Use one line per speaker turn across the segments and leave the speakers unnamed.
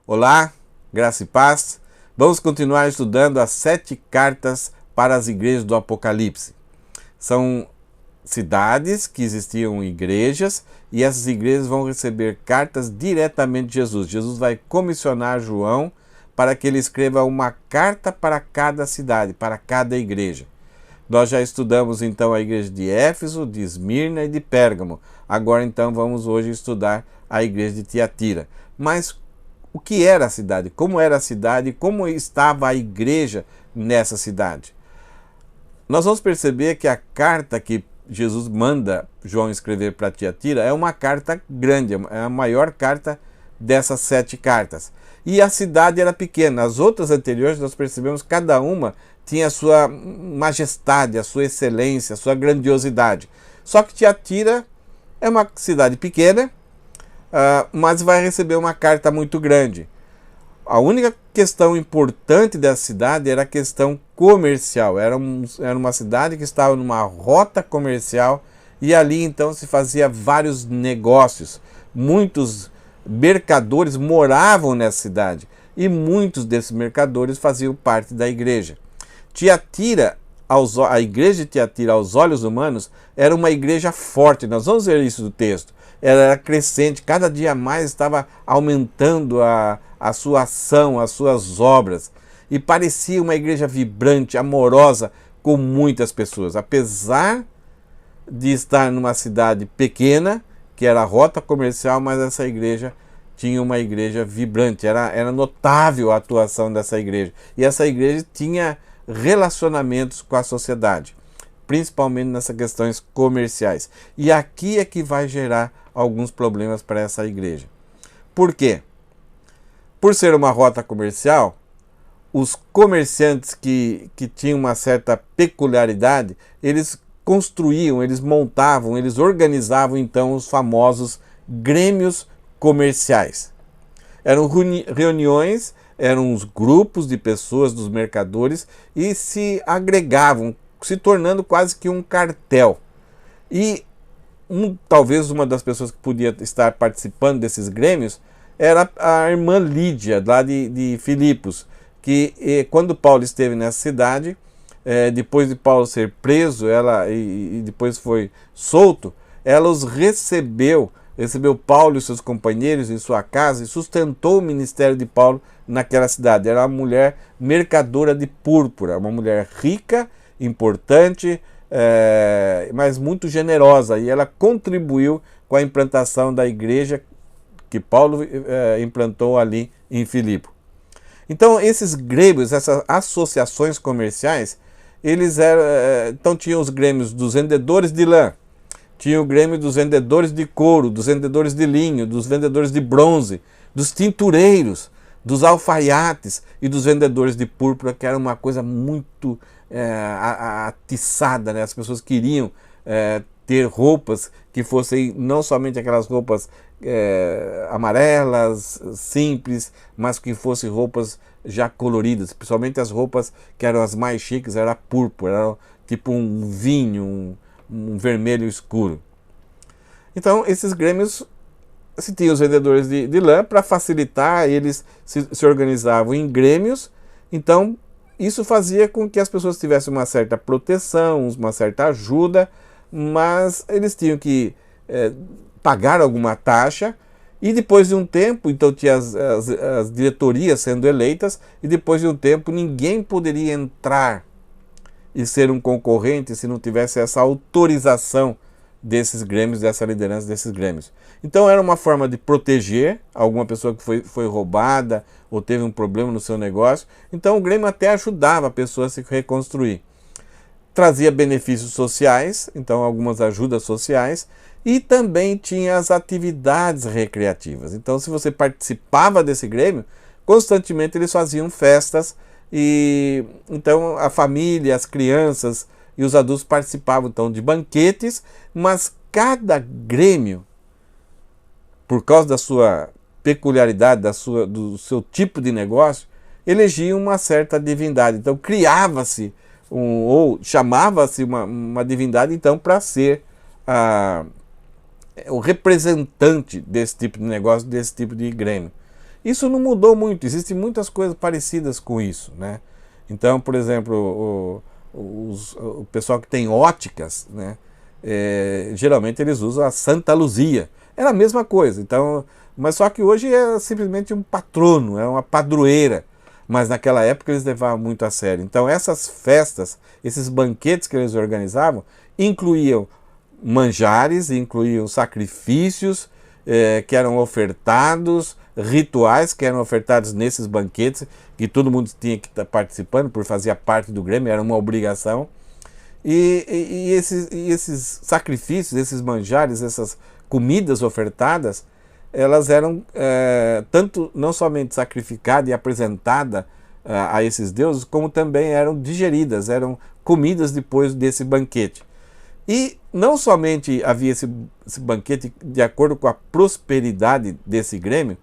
Olá, graça e paz. Vamos continuar estudando as 7 cartas para as igrejas do Apocalipse. São cidades que existiam igrejas e essas igrejas vão receber cartas diretamente de Jesus. Jesus vai comissionar João para que ele escreva uma carta para cada cidade, para cada igreja. Nós já estudamos então a igreja de Éfeso, de Esmirna e de Pérgamo. Agora então vamos hoje estudar a igreja de Tiatira. Mas o que era a cidade? Como era a cidade? Como estava a igreja nessa cidade? Nós vamos perceber que a carta que Jesus manda João escrever para Tiatira é uma carta grande, é a maior carta dessas 7 cartas. E a cidade era pequena. As outras anteriores nós percebemos que cada uma tinha a sua majestade, a sua excelência, a sua grandiosidade. Só que Tiatira é uma cidade pequena, mas vai receber uma carta muito grande. A única questão importante dessa cidade era a questão comercial. Era uma cidade que estava numa rota comercial e ali então se fazia vários negócios. Muitos mercadores moravam nessa cidade e muitos desses mercadores faziam parte da igreja. Tiatira, a igreja de Tiatira aos olhos humanos era uma igreja forte. Nós vamos ver isso do texto. Ela era crescente, cada dia mais estava aumentando a sua ação, as suas obras. E parecia uma igreja vibrante, amorosa, com muitas pessoas. Apesar de estar numa cidade pequena, que era a rota comercial, mas essa igreja tinha uma igreja vibrante. Era notável a atuação dessa igreja. E essa igreja tinha relacionamentos com a sociedade, principalmente nessas questões comerciais. E aqui é que vai gerar alguns problemas para essa igreja. Por quê? Por ser uma rota comercial, os comerciantes que tinham uma certa peculiaridade, eles construíam, eles montavam, eles organizavam então os famosos grêmios comerciais. Eram reuniões, eram uns grupos de pessoas, dos mercadores, e se agregavam, se tornando quase que um cartel. E talvez uma das pessoas que podia estar participando desses grêmios era a irmã Lídia, lá de Filipos, que quando Paulo esteve nessa cidade, depois de Paulo ser preso e depois foi solto, ela os recebeu Paulo e seus companheiros em sua casa e sustentou o ministério de Paulo naquela cidade. Era uma mulher mercadora de púrpura, uma mulher rica, importante, mas muito generosa, e ela contribuiu com a implantação da igreja que Paulo implantou ali em Filipe. Então esses grêmios, essas associações comerciais, então tinham os grêmios dos vendedores de lã, tinha o grêmio dos vendedores de couro, dos vendedores de linho, dos vendedores de bronze, dos tintureiros, dos alfaiates e dos vendedores de púrpura, que era uma coisa muito atiçada, né? As pessoas queriam ter roupas que fossem não somente aquelas roupas amarelas, simples, mas que fossem roupas já coloridas, principalmente as roupas que eram as mais chiques, era púrpura, era tipo um vinho, um vermelho escuro. Então esses grêmios, se tinham os vendedores de lã, para facilitar, eles se organizavam em grêmios. Então isso fazia com que as pessoas tivessem uma certa proteção, uma certa ajuda, mas eles tinham que pagar alguma taxa, e depois de um tempo, então tinha as diretorias sendo eleitas, e depois de um tempo ninguém poderia entrar e ser um concorrente se não tivesse essa autorização desses grêmios, dessa liderança desses grêmios. Então era uma forma de proteger alguma pessoa que foi roubada ou teve um problema no seu negócio. Então o grêmio até ajudava a pessoa a se reconstruir. Trazia benefícios sociais, então algumas ajudas sociais, e também tinha as atividades recreativas. Então se você participava desse grêmio, constantemente eles faziam festas, e então a família, as crianças e os adultos participavam então de banquetes, mas cada grêmio, por causa da sua peculiaridade, do seu tipo de negócio, elegia uma certa divindade. Então criava-se ou chamava-se uma divindade então para ser o representante desse tipo de negócio, desse tipo de grêmio. Isso não mudou muito, existem muitas coisas parecidas com isso, né? Então, por exemplo, o pessoal que tem óticas, né? Geralmente eles usam a Santa Luzia. Era a mesma coisa, então, mas só que hoje é simplesmente um patrono, é uma padroeira. Mas naquela época eles levavam muito a sério. Então essas festas, esses banquetes que eles organizavam, incluíam manjares, incluíam sacrifícios que eram ofertados, rituais que eram ofertados nesses banquetes, que todo mundo tinha que estar participando, por fazer parte do Grêmio, era uma obrigação. E esses sacrifícios, esses manjares, essas comidas ofertadas, elas eram tanto não somente sacrificadas e apresentadas a esses deuses, como também eram digeridas, eram comidas depois desse banquete. E não somente havia esse banquete de acordo com a prosperidade desse Grêmio,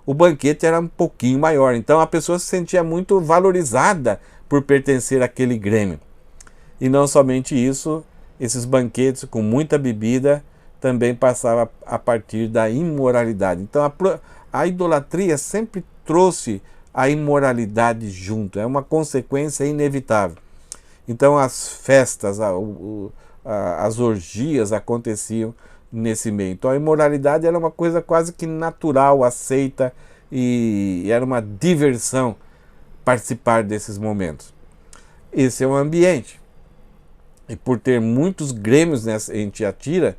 o banquete era um pouquinho maior, então a pessoa se sentia muito valorizada por pertencer àquele Grêmio. E não somente isso, esses banquetes com muita bebida também passavam a partir da imoralidade. Então a idolatria sempre trouxe a imoralidade junto, é uma consequência inevitável. Então as festas, as orgias aconteciam nesse meio. Então a imoralidade era uma coisa quase que natural, aceita, e era uma diversão participar desses momentos. Esse é o ambiente. E por ter muitos grêmios em Tiatira,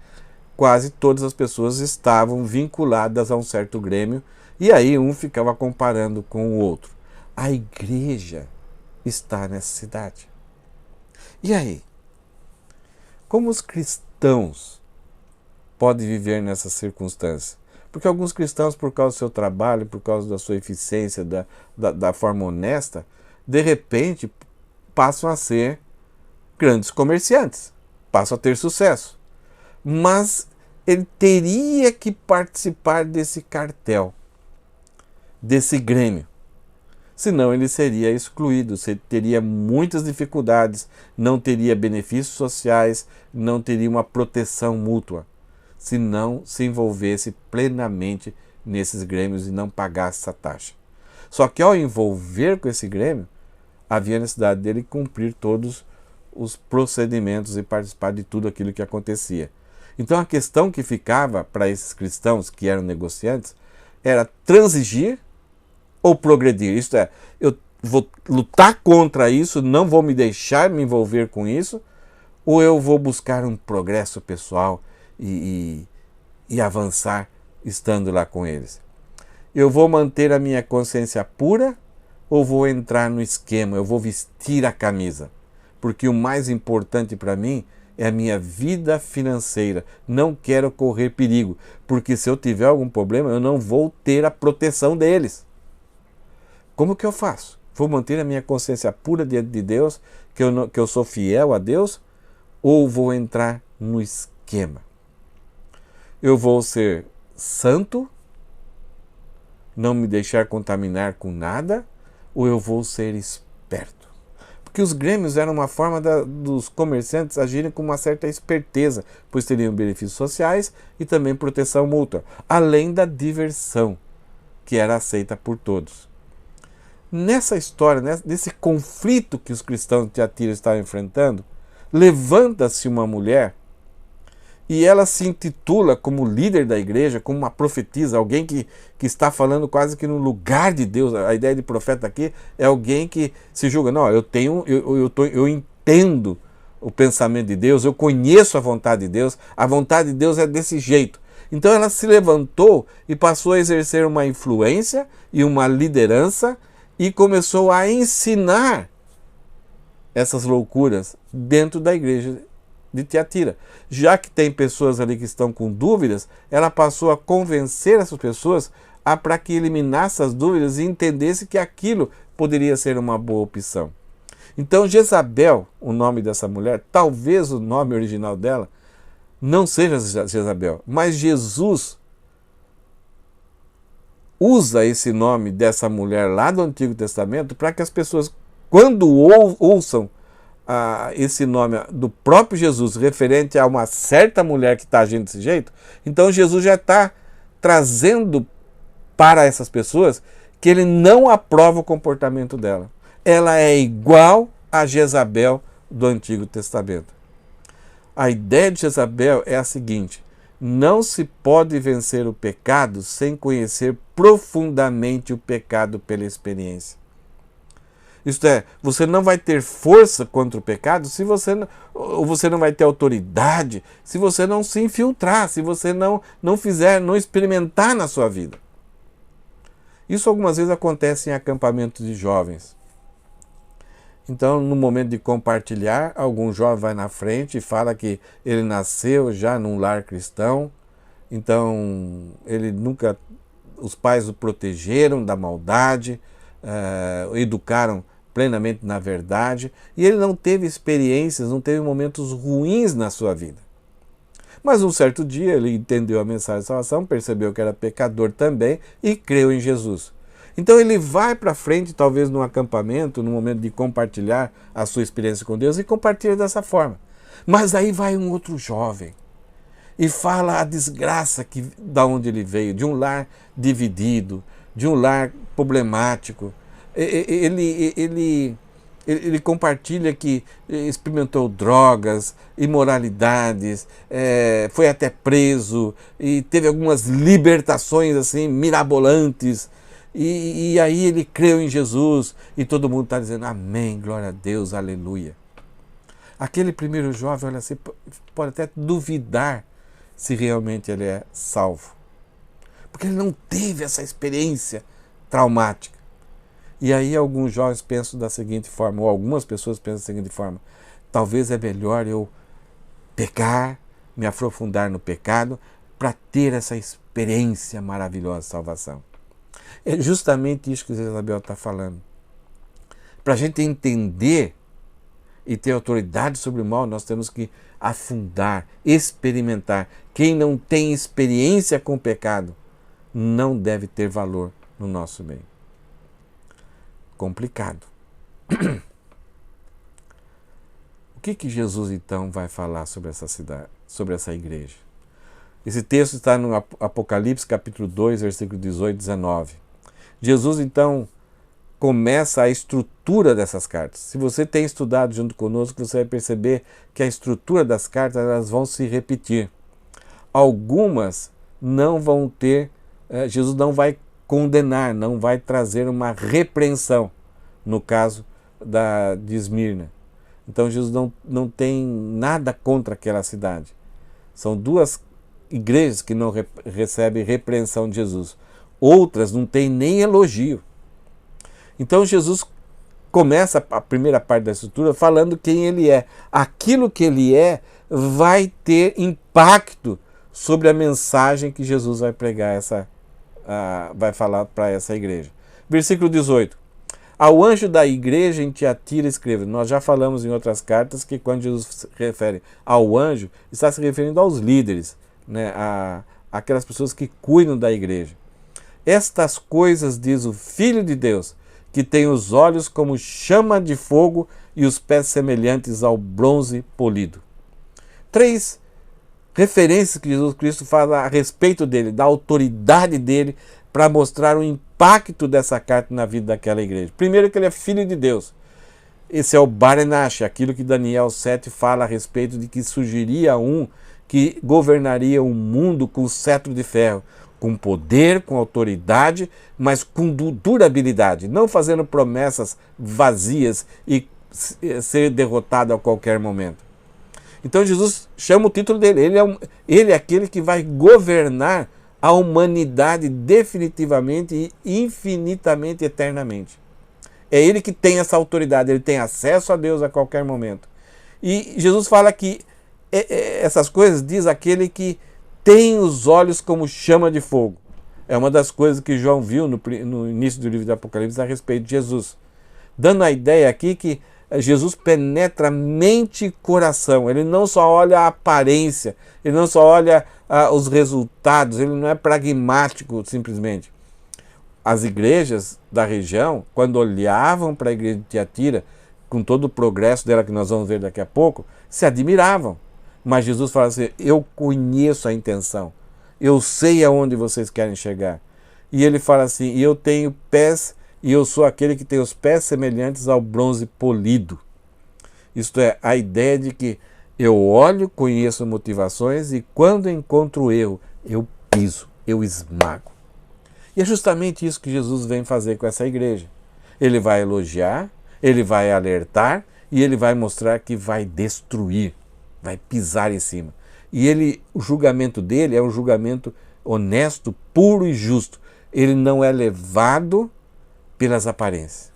quase todas as pessoas estavam vinculadas a um certo grêmio, e aí um ficava comparando com o outro. A igreja está nessa cidade. E aí? Como os cristãos podem viver nessa circunstância? Porque alguns cristãos, por causa do seu trabalho, por causa da sua eficiência, da forma honesta, de repente passam a ser grandes comerciantes, passam a ter sucesso. Mas ele teria que participar desse cartel, desse grêmio. Senão ele seria excluído, teria muitas dificuldades, não teria benefícios sociais, não teria uma proteção mútua, se não se envolvesse plenamente nesses grêmios e não pagasse essa taxa. Só que ao envolver com esse grêmio, havia necessidade dele cumprir todos os procedimentos e participar de tudo aquilo que acontecia. Então a questão que ficava para esses cristãos que eram negociantes era transigir ou progredir. Isto é, eu vou lutar contra isso, não vou me deixar me envolver com isso, ou eu vou buscar um progresso pessoal e avançar estando lá com eles. Eu vou manter a minha consciência pura ou vou entrar no esquema, eu vou vestir a camisa? Porque o mais importante para mim é a minha vida financeira. Não quero correr perigo, porque se eu tiver algum problema, eu não vou ter a proteção deles. Como que eu faço? Vou manter a minha consciência pura diante de Deus, que eu sou fiel a Deus, ou vou entrar no esquema? Eu vou ser santo, não me deixar contaminar com nada, ou eu vou ser esperto? Porque os grêmios eram uma forma dos comerciantes agirem com uma certa esperteza, pois teriam benefícios sociais e também proteção mútua, além da diversão, que era aceita por todos. Nessa história, nesse conflito que os cristãos de Tiatira estavam enfrentando, levanta-se uma mulher e ela se intitula como líder da igreja, como uma profetisa, alguém que está falando quase que no lugar de Deus. A ideia de profeta aqui é alguém que se julga, não, eu entendo o pensamento de Deus, eu conheço a vontade de Deus é desse jeito. Então ela se levantou e passou a exercer uma influência e uma liderança e começou a ensinar essas loucuras dentro da igreja de Tiatira. Já que tem pessoas ali que estão com dúvidas, ela passou a convencer essas pessoas para que eliminasse as dúvidas e entendesse que aquilo poderia ser uma boa opção. Então Jezabel, o nome dessa mulher, talvez o nome original dela não seja Jezabel, mas Jesus usa esse nome dessa mulher lá do Antigo Testamento para que as pessoas, quando ouçam esse nome do próprio Jesus referente a uma certa mulher que está agindo desse jeito, então Jesus já está trazendo para essas pessoas que ele não aprova o comportamento dela. Ela é igual a Jezabel do Antigo Testamento. A ideia de Jezabel é a seguinte: não se pode vencer o pecado sem conhecer profundamente o pecado pela experiência. Isto é, você não vai ter força contra o pecado se você não vai ter autoridade, se você não se infiltrar, se você não experimentar na sua vida. Isso algumas vezes acontece em acampamentos de jovens. Então, no momento de compartilhar, algum jovem vai na frente e fala que ele nasceu já num lar cristão, então os pais o protegeram da maldade, educaram plenamente na verdade, e ele não teve experiências, não teve momentos ruins na sua vida. Mas um certo dia ele entendeu a mensagem de salvação, percebeu que era pecador também e creu em Jesus. Então ele vai para frente, talvez num acampamento, no momento de compartilhar a sua experiência com Deus, e compartilha dessa forma. Mas aí vai um outro jovem e fala a desgraça da onde ele veio, de um lar dividido, de um lar problemático. Ele compartilha que experimentou drogas, imoralidades, foi até preso e teve algumas libertações assim mirabolantes. E aí ele creu em Jesus e todo mundo está dizendo amém, glória a Deus, aleluia. Aquele primeiro jovem, olha, você pode até duvidar se realmente ele é salvo, porque ele não teve essa experiência traumática. E aí alguns jovens pensam da seguinte forma, ou algumas pessoas pensam da seguinte forma: talvez é melhor eu pecar, me aprofundar no pecado, para ter essa experiência maravilhosa de salvação. É justamente isso que Isabel está falando. Para a gente entender e ter autoridade sobre o mal, nós temos que afundar, experimentar. Quem não tem experiência com o pecado não deve ter valor no nosso meio. Complicado. O que Jesus então vai falar sobre essa cidade, sobre essa igreja? Esse texto está no Apocalipse capítulo 2, versículo 18 e 19. Jesus então começa a estrutura dessas cartas. Se você tem estudado junto conosco, você vai perceber que a estrutura das cartas elas vão se repetir. Algumas não vão ter, Jesus não vai condenar, não vai trazer uma repreensão, no caso de Esmirna. Então Jesus não tem nada contra aquela cidade. São duas igrejas que não recebem repreensão de Jesus. Outras não têm nem elogio. Então Jesus começa a primeira parte da estrutura falando quem ele é. Aquilo que ele é vai ter impacto sobre a mensagem que Jesus vai pregar, vai falar para essa igreja. Versículo 18. Ao anjo da igreja em Tiatira escreva. Nós já falamos em outras cartas que quando Jesus se refere ao anjo, está se referindo aos líderes, né? Aquelas pessoas que cuidam da igreja. Estas coisas diz o Filho de Deus, que tem os olhos como chama de fogo e os pés semelhantes ao bronze polido. 3 referências que Jesus Cristo fala a respeito dele, da autoridade dele, para mostrar o impacto dessa carta na vida daquela igreja. Primeiro, que ele é Filho de Deus. Esse é o Barenash, aquilo que Daniel 7 fala a respeito de que surgiria um que governaria o mundo com cetro de ferro, com poder, com autoridade, mas com durabilidade, não fazendo promessas vazias e ser derrotado a qualquer momento. Então Jesus chama o título dele, ele é aquele que vai governar a humanidade definitivamente e infinitamente, eternamente. É ele que tem essa autoridade, ele tem acesso a Deus a qualquer momento. E Jesus fala que essas coisas diz aquele que tem os olhos como chama de fogo. É uma das coisas que João viu no início do livro do Apocalipse a respeito de Jesus. Dando a ideia aqui que Jesus penetra mente e coração. Ele não só olha a aparência, ele não só olha os resultados, ele não é pragmático simplesmente. As igrejas da região, quando olhavam para a igreja de Tiatira, com todo o progresso dela que nós vamos ver daqui a pouco, se admiravam. Mas Jesus fala assim, eu conheço a intenção, eu sei aonde vocês querem chegar. E ele fala assim, e eu tenho pés, e eu sou aquele que tem os pés semelhantes ao bronze polido. Isto é, a ideia de que eu olho, conheço motivações e quando encontro erro, eu piso, eu esmago. E é justamente isso que Jesus vem fazer com essa igreja. Ele vai elogiar, ele vai alertar e ele vai mostrar que vai destruir, vai pisar em cima. E o julgamento dele é um julgamento honesto, puro e justo. Ele não é levado pelas aparências.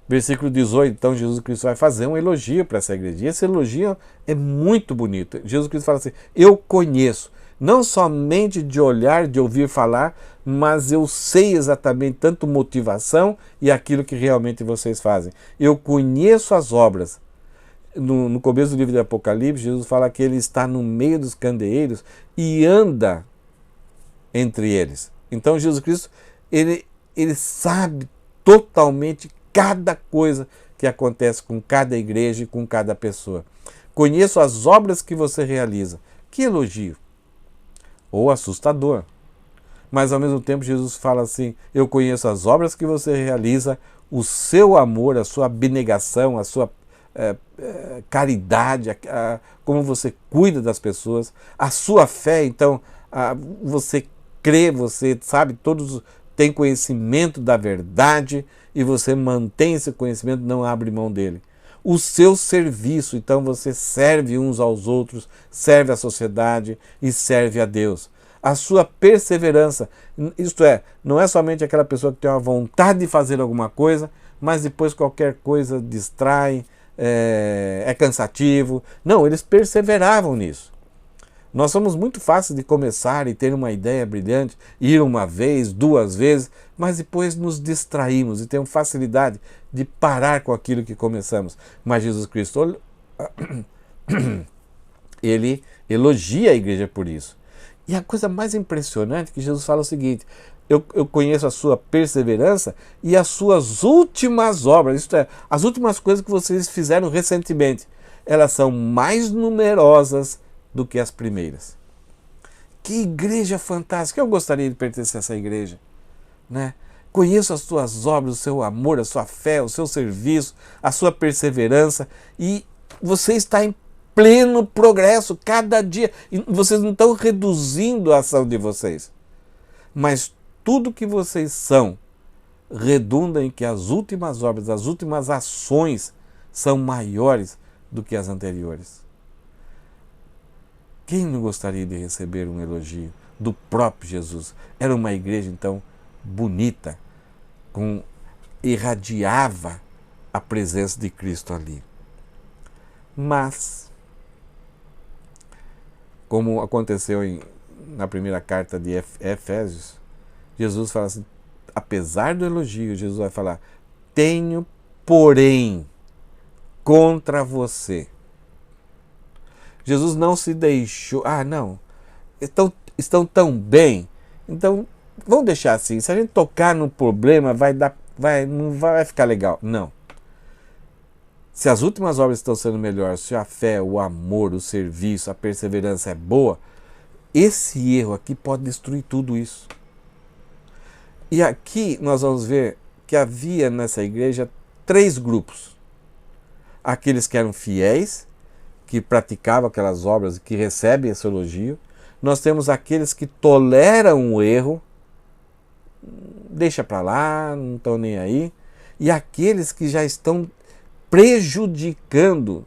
Versículo 18, então Jesus Cristo vai fazer um elogio para essa igreja. E esse elogio é muito bonito. Jesus Cristo fala assim, eu conheço, não somente de olhar, de ouvir falar, mas eu sei exatamente tanto motivação e aquilo que realmente vocês fazem. Eu conheço as obras. No começo do livro de Apocalipse, Jesus fala que ele está no meio dos candeeiros e anda entre eles. Então Jesus Cristo, ele sabe totalmente cada coisa que acontece com cada igreja e com cada pessoa. Conheço as obras que você realiza. Que elogio! Ou assustador. Mas ao mesmo tempo Jesus fala assim, eu conheço as obras que você realiza, o seu amor, a sua abnegação, a sua caridade, como você cuida das pessoas, a sua fé, então você crê, você sabe, todos têm conhecimento da verdade e você mantém esse conhecimento, não abre mão dele. O seu serviço, então você serve uns aos outros, serve a sociedade e serve a Deus. A sua perseverança, isto é, não é somente aquela pessoa que tem uma vontade de fazer alguma coisa, mas depois qualquer coisa distrai, é cansativo. Não, eles perseveravam nisso. Nós somos muito fáceis de começar e ter uma ideia brilhante, ir uma vez, duas vezes, mas depois nos distraímos e temos facilidade de parar com aquilo que começamos. Mas Jesus Cristo, ele elogia a igreja por isso. E a coisa mais impressionante é que Jesus fala o seguinte, eu conheço a sua perseverança e as suas últimas obras, isto é, as últimas coisas que vocês fizeram recentemente, elas são mais numerosas do que as primeiras. Que igreja fantástica! Eu gostaria de pertencer a essa igreja, né? Conheço as suas obras, o seu amor, a sua fé, o seu serviço, a sua perseverança e você está em pleno progresso cada dia. E vocês não estão reduzindo a ação de vocês, mas tudo que vocês são redunda em que as últimas obras, as últimas ações são maiores do que as anteriores. Quem não gostaria de receber um elogio do próprio Jesus? Era uma igreja, então, bonita, irradiava a presença de Cristo ali. Mas, como aconteceu na primeira carta de Efésios, Jesus fala assim, apesar do elogio, Jesus vai falar, tenho, porém, contra você. Jesus não se deixou, não, estão tão bem, então vamos deixar assim, se a gente tocar no problema não vai ficar legal. Não. Se as últimas obras estão sendo melhores, se a fé, o amor, o serviço, a perseverança é boa, esse erro aqui pode destruir tudo isso. E aqui nós vamos ver que havia nessa igreja 3 grupos. Aqueles que eram fiéis, que praticavam aquelas obras, que recebem esse elogio. Nós temos aqueles que toleram o erro, deixa para lá, não estão nem aí. E aqueles que já estão prejudicando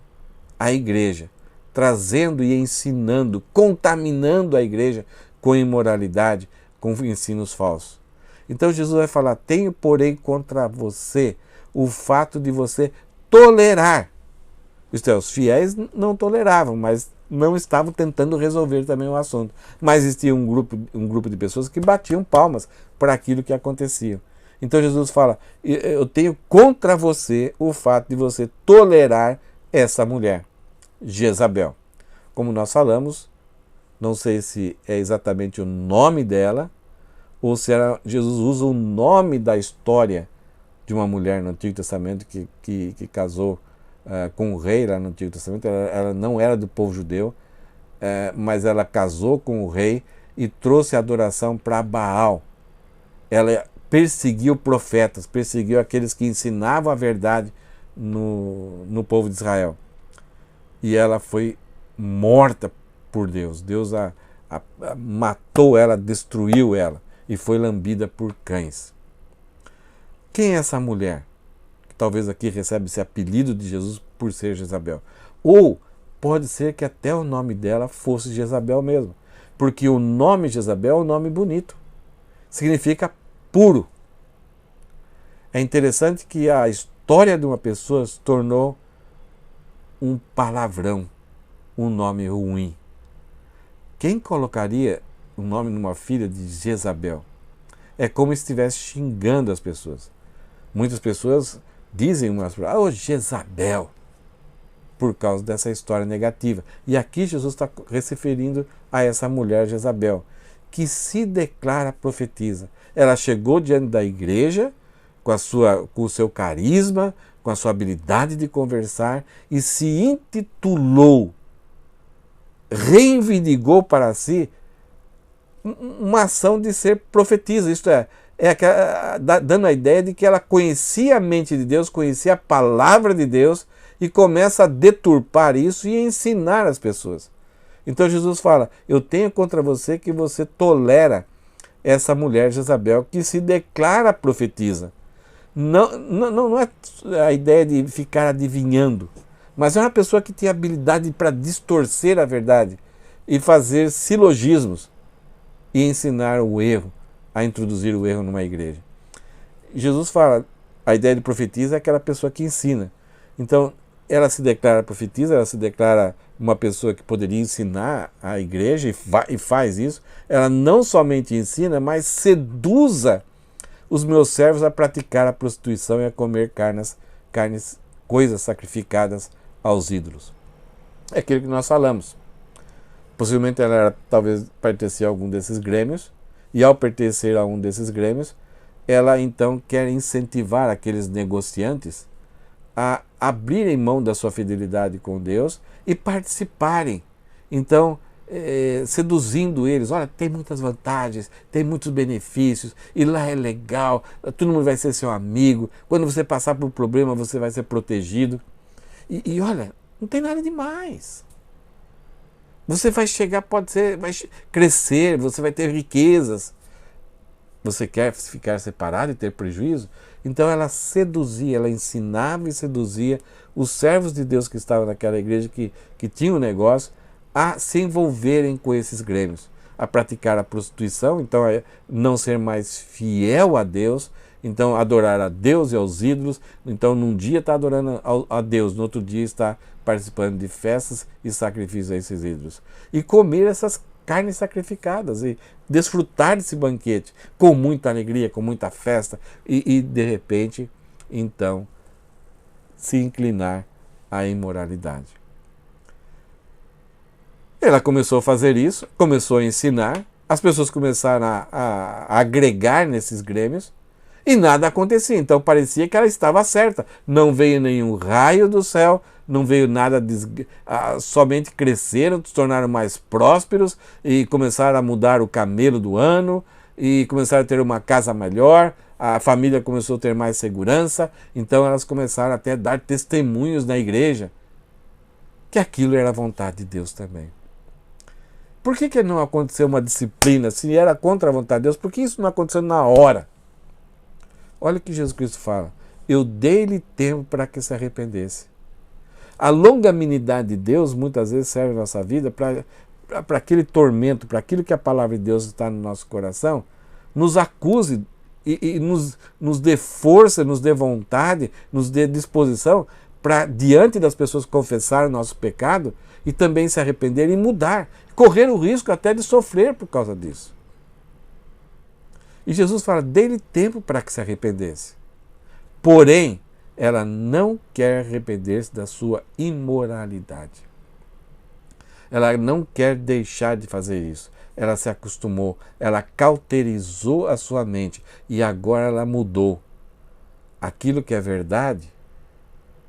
a igreja, trazendo e ensinando, contaminando a igreja com imoralidade, com ensinos falsos. Então Jesus vai falar, tenho porém contra você o fato de você tolerar. Isto é, os fiéis não toleravam, mas não estavam tentando resolver também o assunto. Mas existia um grupo de pessoas que batiam palmas para aquilo que acontecia. Então Jesus fala, eu tenho contra você o fato de você tolerar essa mulher, Jezabel. Como nós falamos, não sei se é exatamente o nome dela, ou se Jesus usa o nome da história de uma mulher no Antigo Testamento que casou com o rei lá no Antigo Testamento. Ela não era do povo judeu, mas ela casou com o rei e trouxe adoração para Baal. Ela perseguiu profetas, perseguiu aqueles que ensinavam a verdade no povo de Israel. E ela foi morta por Deus. Deus a matou ela, destruiu ela e foi lambida por cães. Quem é essa mulher? Que talvez aqui recebe esse apelido de Jesus por ser Jezabel. Ou pode ser que até o nome dela fosse Jezabel mesmo. Porque o nome Jezabel é um nome bonito. Significa puro. É interessante que a história de uma pessoa se tornou um palavrão, um nome ruim. Quem colocaria o nome de uma filha de Jezabel? É como se estivesse xingando as pessoas. Muitas pessoas dizem umas palavras, Jezabel, por causa dessa história negativa. E aqui Jesus está se referindo a essa mulher Jezabel, que se declara profetisa. Ela chegou diante da igreja com o seu carisma, com a sua habilidade de conversar e se intitulou, reivindicou para si uma ação de ser profetisa. Isto é dando a ideia de que ela conhecia a mente de Deus, conhecia a palavra de Deus e começa a deturpar isso e ensinar as pessoas. Então Jesus fala, eu tenho contra você que você tolera essa mulher Jezabel que se declara profetisa. Não é a ideia de ficar adivinhando, mas é uma pessoa que tem habilidade para distorcer a verdade e fazer silogismos e ensinar o erro, a introduzir o erro numa igreja. Jesus fala, a ideia de profetisa é aquela pessoa que ensina. Então, ela se declara profetisa, ela se declara uma pessoa que poderia ensinar a igreja e faz isso. Ela não somente ensina, mas seduza os meus servos a praticar a prostituição e a comer coisas sacrificadas aos ídolos. É aquilo que nós falamos. Possivelmente ela talvez pertencia a algum desses grêmios, e ao pertencer a um desses grêmios, ela então quer incentivar aqueles negociantes a abrirem mão da sua fidelidade com Deus e participarem. Então, seduzindo eles, olha, tem muitas vantagens, tem muitos benefícios, e lá é legal, todo mundo vai ser seu amigo, quando você passar por um problema você vai ser protegido. E olha, não tem nada demais. Você vai chegar, vai crescer, você vai ter riquezas. Você quer ficar separado e ter prejuízo? Então ela seduzia, ela ensinava e seduzia os servos de Deus que estavam naquela igreja, que tinham um negócio, a se envolverem com esses grêmios, a praticar a prostituição, então a não ser mais fiel a Deus, então adorar a Deus e aos ídolos. Então num dia está adorando a Deus, no outro dia está participando de festas e sacrifícios a esses ídolos. E comer essas carnes sacrificadas e desfrutar desse banquete com muita alegria, com muita festa e de repente, então, se inclinar à imoralidade. Ela começou a fazer isso, começou a ensinar, as pessoas começaram a agregar nesses grêmios e nada acontecia. Então parecia que ela estava certa. Não veio nenhum raio do céu, não veio nada, somente cresceram, se tornaram mais prósperos e começaram a mudar o camelo do ano e começaram a ter uma casa melhor, a família começou a ter mais segurança, então elas começaram até a dar testemunhos na igreja que aquilo era a vontade de Deus também. Por que não aconteceu uma disciplina? Se era contra a vontade de Deus, por que isso não aconteceu na hora? Olha o que Jesus Cristo fala. Eu dei-lhe tempo para que se arrependesse. A longanimidade de Deus muitas vezes serve na nossa vida para aquele tormento, para aquilo que a palavra de Deus está no nosso coração, nos acuse e nos dê força, nos dê vontade, nos dê disposição para, diante das pessoas, confessar o nosso pecado e também se arrepender e mudar, correr o risco até de sofrer por causa disso. E Jesus fala, dê-lhe tempo para que se arrependesse. Porém, ela não quer arrepender-se da sua imoralidade. Ela não quer deixar de fazer isso. Ela se acostumou, ela cauterizou a sua mente e agora ela mudou. Aquilo que é verdade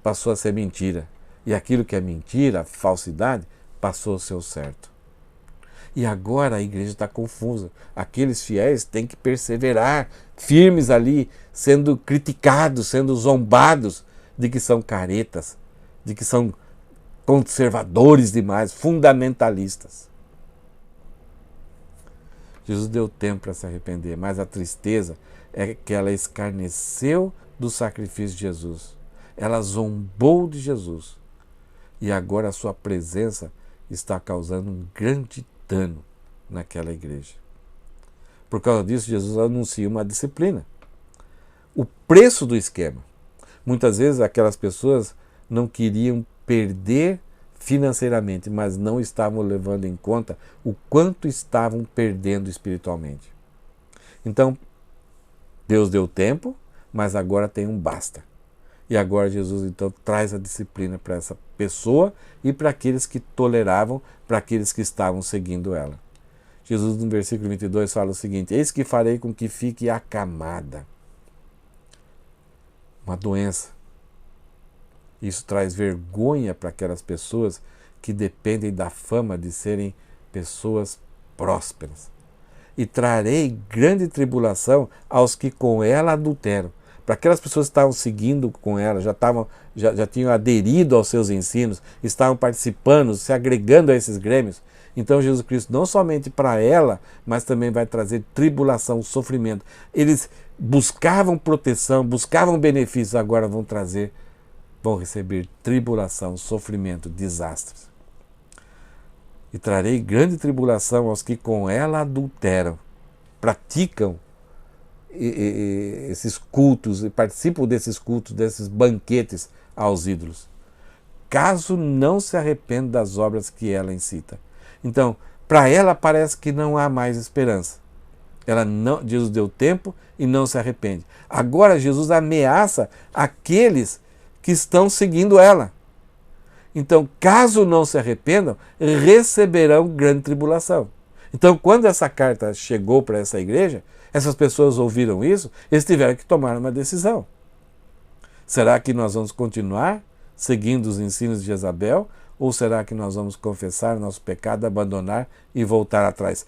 passou a ser mentira. E aquilo que é mentira, falsidade, passou a ser o certo. E agora a igreja está confusa. Aqueles fiéis têm que perseverar, firmes ali, sendo criticados, sendo zombados de que são caretas, de que são conservadores demais, fundamentalistas. Jesus deu tempo para se arrepender, mas a tristeza é que ela escarneceu do sacrifício de Jesus. Ela zombou de Jesus. E agora a sua presença está causando um grande dano naquela igreja. Por causa disso, Jesus anuncia uma disciplina. O preço do esquema. Muitas vezes aquelas pessoas não queriam perder financeiramente, mas não estavam levando em conta o quanto estavam perdendo espiritualmente. Então, Deus deu tempo, mas agora tem um basta. E agora Jesus então traz a disciplina para essa pessoa e para aqueles que toleravam, para aqueles que estavam seguindo ela. Jesus no versículo 22 fala o seguinte: eis que farei com que fique acamada uma doença. Isso traz vergonha para aquelas pessoas que dependem da fama de serem pessoas prósperas. E trarei grande tribulação aos que com ela adulteram. Para aquelas pessoas que estavam seguindo com ela, já tinham aderido aos seus ensinos, estavam participando, se agregando a esses grêmios. Então Jesus Cristo não somente para ela, mas também vai trazer tribulação, sofrimento. Eles buscavam proteção, buscavam benefícios, agora vão receber tribulação, sofrimento, desastres. E trarei grande tribulação aos que com ela adulteram, praticam esses cultos e participam desses cultos, desses banquetes aos ídolos, caso não se arrependa das obras que ela incita. Então, para ela parece que não há mais esperança. Jesus deu tempo e não se arrepende. Agora Jesus ameaça aqueles que estão seguindo ela. Então, caso não se arrependam, receberão grande tribulação. Então, quando essa carta chegou para essa igreja, essas pessoas ouviram isso, eles tiveram que tomar uma decisão. Será que nós vamos continuar seguindo os ensinos de Jezabel? Ou será que nós vamos confessar nosso pecado, abandonar e voltar atrás?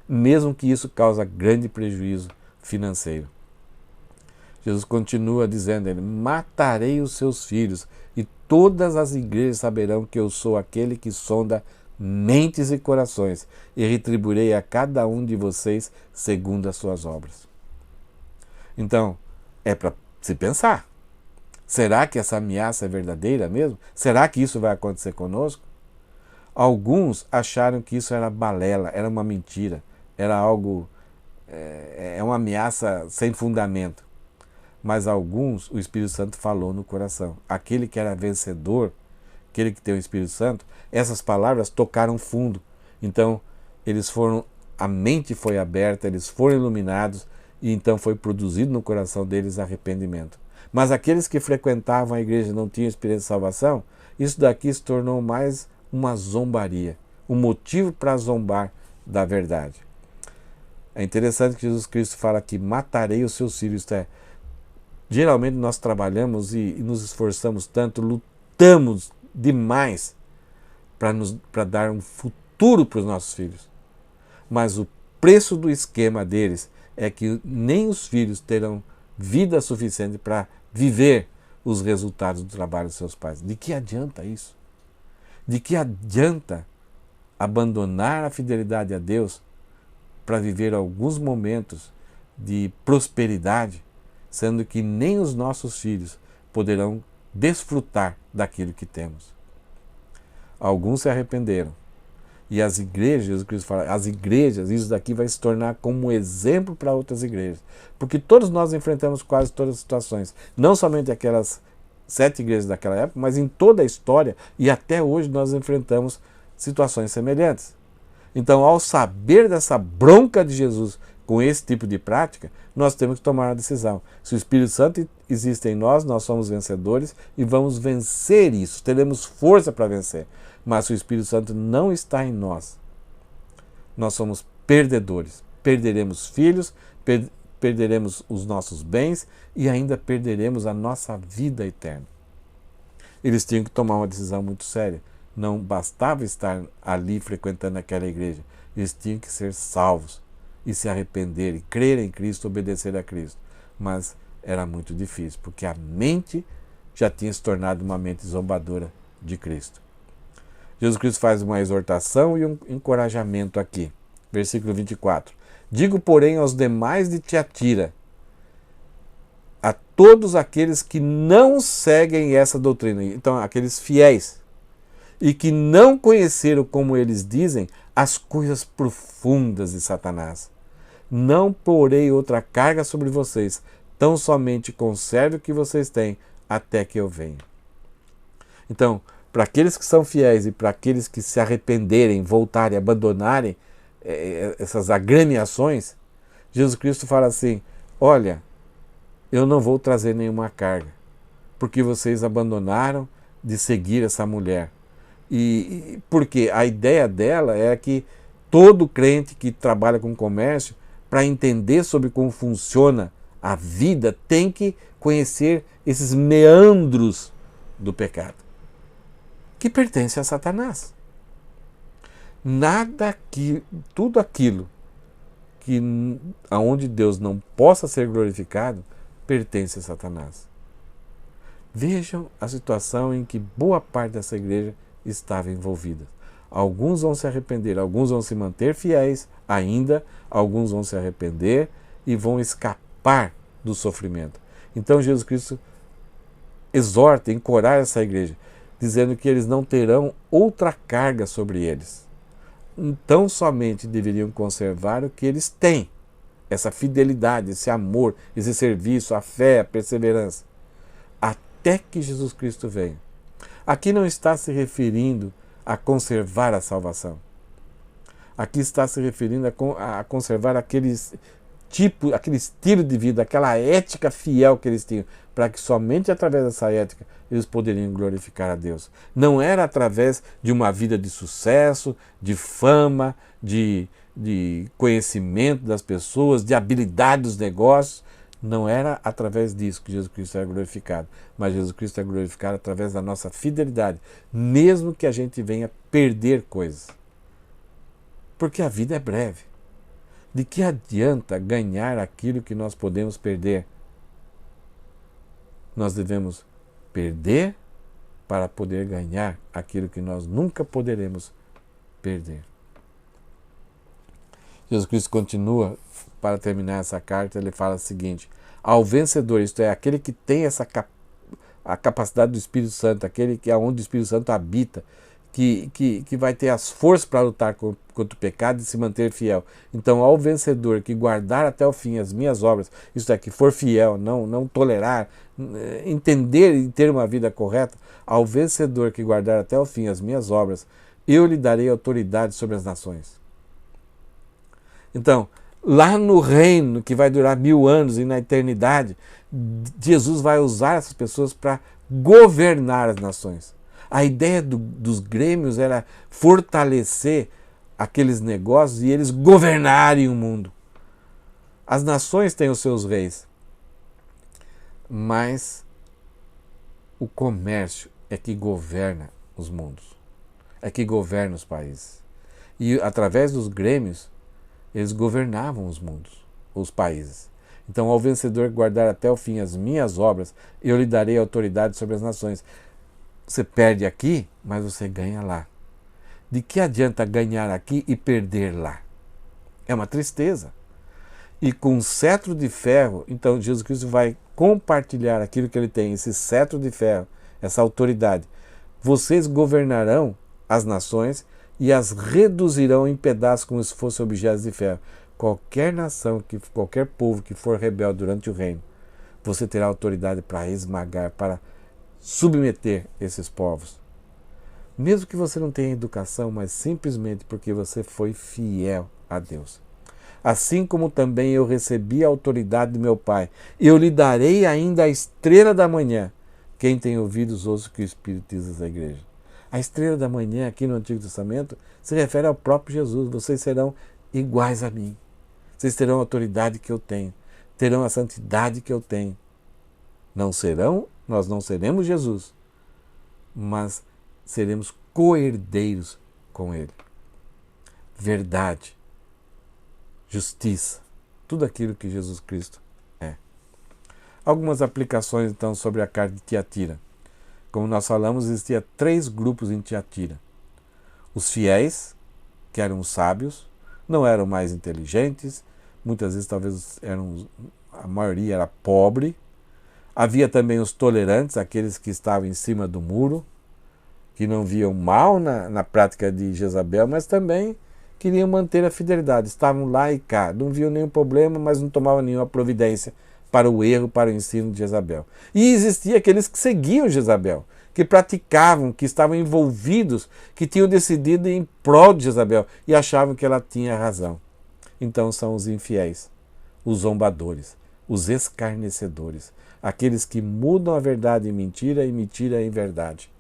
Mesmo que isso cause grande prejuízo financeiro. Jesus continua dizendo, ele: matarei os seus filhos e todas as igrejas saberão que eu sou aquele que sonda mentes e corações, e retribuirei a cada um de vocês segundo as suas obras. Então, é para se pensar. Será que essa ameaça é verdadeira mesmo? Será que isso vai acontecer conosco? Alguns acharam que isso era balela, era uma mentira, era algo, uma ameaça sem fundamento. Mas alguns, o Espírito Santo falou no coração. Aquele que era vencedor, aquele que tem o Espírito Santo, essas palavras tocaram fundo. Então, a mente foi aberta, eles foram iluminados, e então foi produzido no coração deles arrependimento. Mas aqueles que frequentavam a igreja e não tinham experiência de salvação, isso daqui se tornou mais uma zombaria, um motivo para zombar da verdade. É interessante que Jesus Cristo fala que matarei os seus filhos. Geralmente nós trabalhamos e nos esforçamos tanto, lutamos demais para dar um futuro para os nossos filhos. Mas o preço do esquema deles é que nem os filhos terão vida suficiente para viver os resultados do trabalho dos seus pais. De que adianta isso? De que adianta abandonar a fidelidade a Deus para viver alguns momentos de prosperidade, sendo que nem os nossos filhos poderão desfrutar daquilo que temos? Alguns se arrependeram. E as igrejas, Jesus Cristo fala, as igrejas, isso daqui vai se tornar como um exemplo para outras igrejas. Porque todos nós enfrentamos quase todas as situações. Não somente aquelas 7 igrejas daquela época, mas em toda a história, e até hoje nós enfrentamos situações semelhantes. Então, ao saber dessa bronca de Jesus com esse tipo de prática, nós temos que tomar uma decisão. Se o Espírito Santo existe em nós, nós somos vencedores e vamos vencer isso, teremos força para vencer. Mas se o Espírito Santo não está em nós, nós somos perdedores. Perderemos filhos, perderemos os nossos bens e ainda perderemos a nossa vida eterna. Eles tinham que tomar uma decisão muito séria. Não bastava estar ali frequentando aquela igreja. Eles tinham que ser salvos e se arrepender e crer em Cristo, obedecer a Cristo. Mas era muito difícil, porque a mente já tinha se tornado uma mente zombadora de Cristo. Jesus Cristo faz uma exortação e um encorajamento aqui. Versículo 24. Digo, porém, aos demais de Tiatira, a todos aqueles que não seguem essa doutrina, então aqueles fiéis, e que não conheceram, como eles dizem, as coisas profundas de Satanás. Não porei outra carga sobre vocês, tão somente conserve o que vocês têm, até que eu venha. Então, para aqueles que são fiéis e para aqueles que se arrependerem, voltarem, abandonarem essas agremiações, Jesus Cristo fala assim, olha, eu não vou trazer nenhuma carga, porque vocês abandonaram de seguir essa mulher. E porque a ideia dela é que todo crente que trabalha com comércio, para entender sobre como funciona a vida, tem que conhecer esses meandros do pecado, que pertence a Satanás. Tudo aquilo que aonde Deus não possa ser glorificado, pertence a Satanás. Vejam a situação em que boa parte dessa igreja estava envolvida. Alguns vão se arrepender, alguns vão se manter fiéis ainda, alguns vão se arrepender e vão escapar do sofrimento. Então Jesus Cristo exorta, encoraja essa igreja, dizendo que eles não terão outra carga sobre eles. Então somente deveriam conservar o que eles têm, essa fidelidade, esse amor, esse serviço, a fé, a perseverança, até que Jesus Cristo venha. Aqui não está se referindo a conservar a salvação. Aqui está se referindo a conservar aquele estilo de vida, aquela ética fiel que eles tinham, para que somente através dessa ética eles poderiam glorificar a Deus. Não era através de uma vida de sucesso, de fama, de conhecimento das pessoas, de habilidade dos negócios. Não era através disso que Jesus Cristo era glorificado, mas Jesus Cristo é glorificado através da nossa fidelidade, mesmo que a gente venha perder coisas. Porque a vida é breve. De que adianta ganhar aquilo que nós podemos perder? Nós devemos perder para poder ganhar aquilo que nós nunca poderemos perder. Jesus Cristo continua, para terminar essa carta, ele fala o seguinte: ao vencedor, isto é, aquele que tem a capacidade do Espírito Santo, aquele que é onde o Espírito Santo habita, que vai ter as forças para lutar contra o pecado e se manter fiel. Então, ao vencedor que guardar até o fim as minhas obras, isto é, que for fiel, não tolerar, entender e ter uma vida correta, ao vencedor que guardar até o fim as minhas obras, eu lhe darei autoridade sobre as nações. Então, lá no reino que vai durar 1000 anos e na eternidade, Jesus vai usar essas pessoas para governar as nações. A ideia dos grêmios era fortalecer aqueles negócios e eles governarem o mundo. As nações têm os seus reis, mas o comércio é que governa os mundos, é que governa os países. E através dos grêmios, eles governavam os mundos, os países. Então, ao vencedor guardar até o fim as minhas obras, eu lhe darei autoridade sobre as nações. Você perde aqui, mas você ganha lá. De que adianta ganhar aqui e perder lá? É uma tristeza. E com um cetro de ferro, então Jesus Cristo vai compartilhar aquilo que ele tem, esse cetro de ferro, essa autoridade. Vocês governarão as nações e as reduzirão em pedaços como se fossem objetos de ferro. Qualquer nação, qualquer povo que for rebelde durante o reino, você terá autoridade para esmagar, para submeter esses povos. Mesmo que você não tenha educação, mas simplesmente porque você foi fiel a Deus. Assim como também eu recebi a autoridade de meu Pai, eu lhe darei ainda a estrela da manhã. Quem tem ouvidos, ouça o que o Espírito diz à igreja. A estrela da manhã aqui no Antigo Testamento se refere ao próprio Jesus. Vocês serão iguais a mim. Vocês terão a autoridade que eu tenho. Terão a santidade que eu tenho. Nós não seremos Jesus, mas seremos co-herdeiros com Ele. Verdade, justiça, tudo aquilo que Jesus Cristo é. Algumas aplicações, então, sobre a carta de Tiatira. Como nós falamos, existia 3 grupos em Tiatira. Os fiéis, que eram os sábios, não eram mais inteligentes, muitas vezes talvez a maioria era pobre. Havia também os tolerantes, aqueles que estavam em cima do muro, que não viam mal na prática de Jezabel, mas também queriam manter a fidelidade, estavam lá e cá, não viam nenhum problema, mas não tomavam nenhuma providência para o erro, para o ensino de Jezabel. E existia aqueles que seguiam Jezabel, que praticavam, que estavam envolvidos, que tinham decidido em prol de Jezabel e achavam que ela tinha razão. Então são os infiéis, os zombadores, os escarnecedores, aqueles que mudam a verdade em mentira e mentira em verdade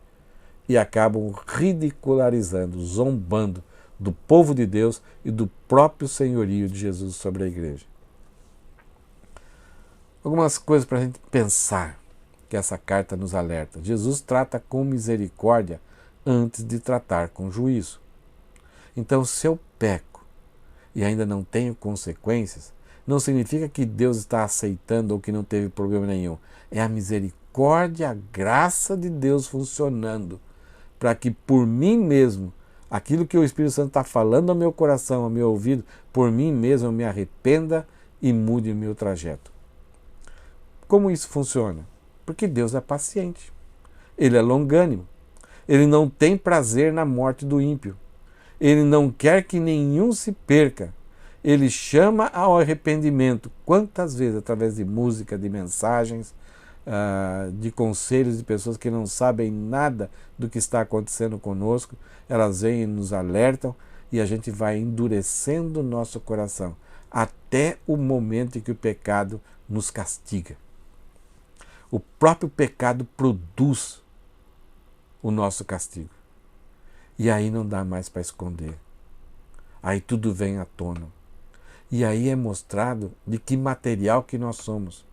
e acabam ridicularizando, zombando do povo de Deus e do próprio senhorio de Jesus sobre a igreja. Algumas coisas para a gente pensar que essa carta nos alerta. Jesus trata com misericórdia antes de tratar com juízo. Então, se eu peco e ainda não tenho consequências, não significa que Deus está aceitando ou que não teve problema nenhum. É a misericórdia, a graça de Deus funcionando para que por mim mesmo, aquilo que o Espírito Santo está falando ao meu coração, ao meu ouvido, por mim mesmo eu me arrependa e mude o meu trajeto. Como isso funciona? Porque Deus é paciente. Ele é longânimo. Ele não tem prazer na morte do ímpio. Ele não quer que nenhum se perca. Ele chama ao arrependimento. Quantas vezes, através de música, de mensagens, de conselhos de pessoas que não sabem nada do que está acontecendo conosco, elas vêm e nos alertam e a gente vai endurecendo o nosso coração até o momento em que o pecado nos castiga. O próprio pecado produz o nosso castigo. E aí não dá mais para esconder. Aí tudo vem à tona. E aí é mostrado de que material que nós somos.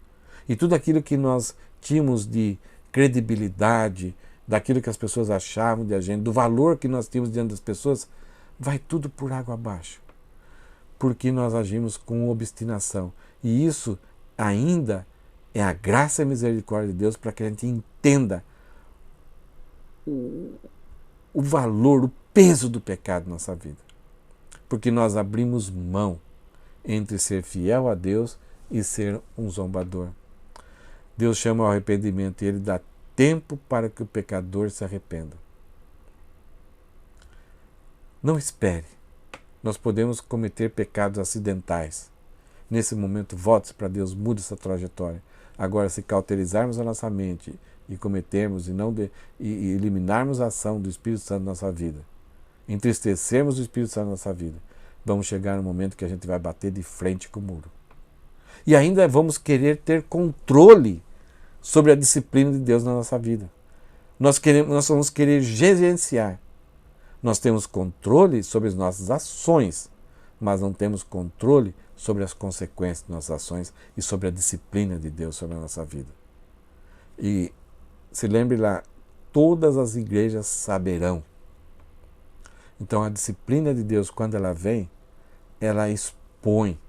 E tudo aquilo que nós tínhamos de credibilidade, daquilo que as pessoas achavam de a gente, do valor que nós tínhamos diante das pessoas, vai tudo por água abaixo. Porque nós agimos com obstinação. E isso ainda é a graça e a misericórdia de Deus para que a gente entenda o valor, o peso do pecado na nossa vida. Porque nós abrimos mão entre ser fiel a Deus e ser um zombador. Deus chama ao arrependimento e Ele dá tempo para que o pecador se arrependa. Não espere. Nós podemos cometer pecados acidentais. Nesse momento, volte para Deus, mude essa trajetória. Agora, se cauterizarmos a nossa mente e cometermos e eliminarmos a ação do Espírito Santo na nossa vida, entristecermos o Espírito Santo na nossa vida, vamos chegar no momento que a gente vai bater de frente com o muro. E ainda vamos querer ter controle sobre a disciplina de Deus na nossa vida. Nós vamos querer gerenciar. Nós temos controle sobre as nossas ações, mas não temos controle sobre as consequências de nossas ações e sobre a disciplina de Deus sobre a nossa vida. E se lembre lá, todas as igrejas saberão. Então a disciplina de Deus, quando ela vem, ela expõe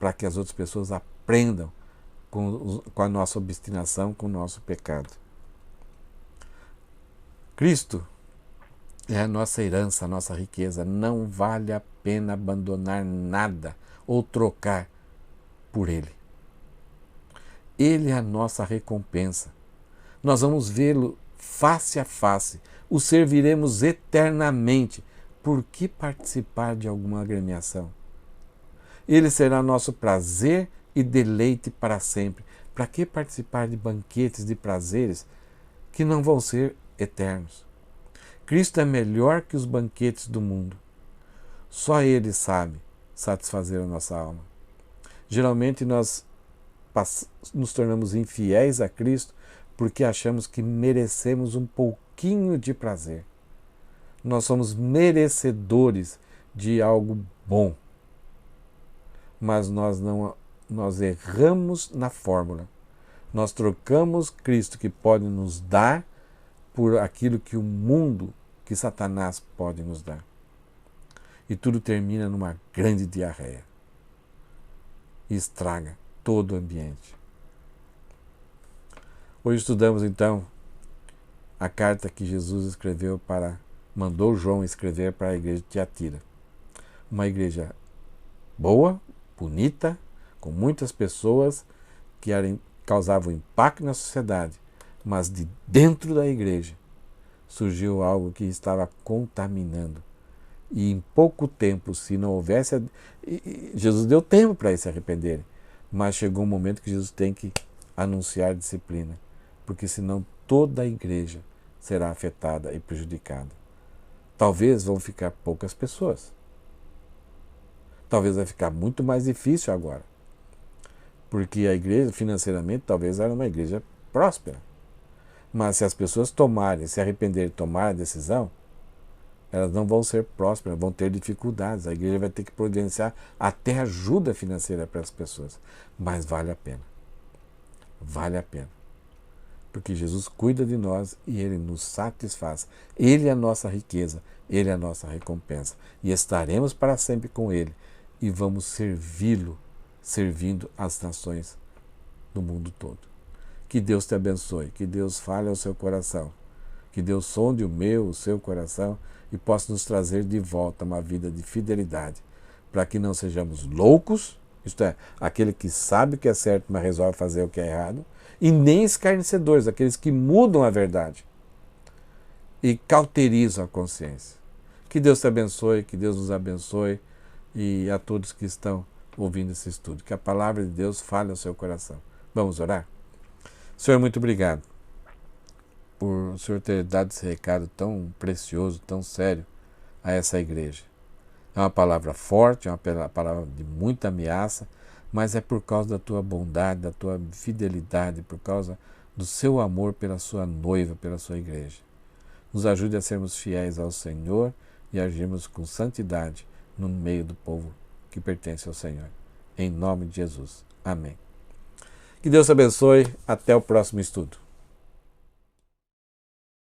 para que as outras pessoas aprendam com a nossa obstinação, com o nosso pecado. Cristo é a nossa herança, a nossa riqueza. Não vale a pena abandonar nada ou trocar por Ele. Ele é a nossa recompensa. Nós vamos vê-lo face a face. O serviremos eternamente. Por que participar de alguma agremiação? Ele será nosso prazer e deleite para sempre. Para que participar de banquetes de prazeres que não vão ser eternos? Cristo é melhor que os banquetes do mundo. Só Ele sabe satisfazer a nossa alma. Geralmente nós nos tornamos infiéis a Cristo porque achamos que merecemos um pouquinho de prazer. Nós somos merecedores de algo bom. Mas nós erramos na fórmula. Nós trocamos Cristo, que pode nos dar por aquilo que o mundo, que Satanás pode nos dar. E tudo termina numa grande diarreia. E estraga todo o ambiente. Hoje estudamos então a carta que Jesus mandou João escrever para a igreja de Tiatira. Uma igreja boa, bonita, com muitas pessoas que causavam impacto na sociedade, mas de dentro da igreja surgiu algo que estava contaminando. E em pouco tempo, se não houvesse... Jesus deu tempo para eles se arrependerem, mas chegou um momento que Jesus tem que anunciar disciplina, porque senão toda a igreja será afetada e prejudicada. Talvez vão ficar poucas pessoas. Talvez vai ficar muito mais difícil agora, porque a igreja financeiramente talvez era uma igreja próspera. Mas se as pessoas se arrependerem de tomar a decisão, elas não vão ser prósperas, vão ter dificuldades. A igreja vai ter que providenciar até ajuda financeira para as pessoas. Mas vale a pena. Vale a pena. Porque Jesus cuida de nós e Ele nos satisfaz. Ele é a nossa riqueza, Ele é a nossa recompensa. E estaremos para sempre com Ele e vamos servi-lo, servindo as nações do mundo todo. Que Deus te abençoe, que Deus fale ao seu coração, que Deus sonde o seu coração e possa nos trazer de volta uma vida de fidelidade, para que não sejamos loucos, isto é, aquele que sabe o que é certo, mas resolve fazer o que é errado, e nem escarnecedores, aqueles que mudam a verdade e cauterizam a consciência. Que Deus te abençoe, que Deus nos abençoe e a todos que estão ouvindo esse estudo. Que a palavra de Deus fale ao seu coração. Vamos orar? Senhor, muito obrigado por o Senhor ter dado esse recado tão precioso, tão sério a essa igreja. É uma palavra forte, é uma palavra de muita ameaça, mas é por causa da tua bondade, da tua fidelidade, por causa do seu amor pela sua noiva, pela sua igreja. Nos ajude a sermos fiéis ao Senhor e agirmos com santidade no meio do povo que pertence ao Senhor. Em nome de Jesus. Amém. Que Deus te abençoe. Até o próximo estudo.